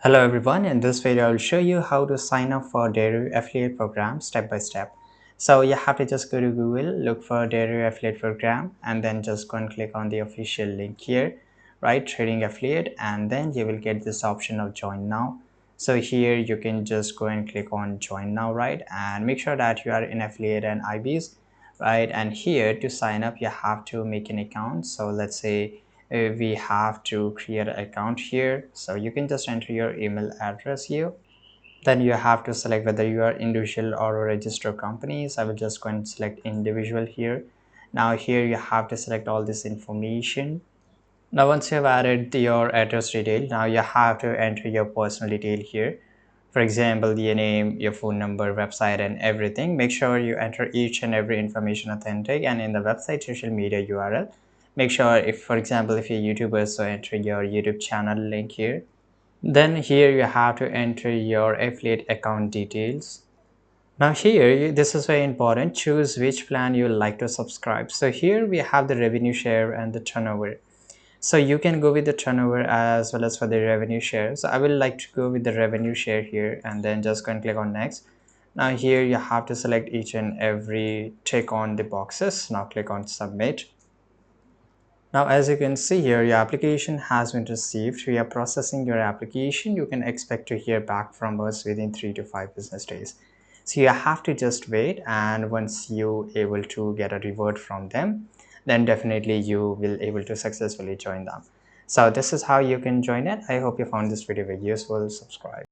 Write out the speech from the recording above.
Hello everyone, in this video I will show you how to sign up for Deriv affiliate program step by step. So you have to just go to Google, look for Deriv affiliate program and then just go and click on the official link here, right, trading affiliate, and then you will get this option of join now. So here you can just go and click on join now, right, and make sure that you are in affiliate and IBs, right, and here to sign up you have to make an account. So let's say we have to create an account here, so you can just enter your email address here. Then you have to select whether you are individual or a registered company, so I will just go and select individual here. Now here you have to select all this information. Now once you have added your address detail, now you have to enter your personal detail here. For example, your name, your phone number, website, and everything. Make sure you enter each and every information authentic, and in the website social media URL, make sure, if for example if you're YouTuber, so enter your YouTube channel link here. Then here you have to enter your affiliate account details. Now here this is very important, choose which plan you like to subscribe. So here we have the revenue share and the turnover. So you can go with the turnover as well as for the revenue share. So I will like to go with the revenue share here, and then just go and click on next. Now here you have to select each and every, tick on the boxes. Now click on submit. Now as you can see here, your application has been received. We are processing your application. You can expect to hear back from us within 3 to 5 business days. So you have to just wait, and once you able to get a reward from them, then definitely you will able to successfully join them. So this is how you can join it. I hope you found this video very useful. Subscribe.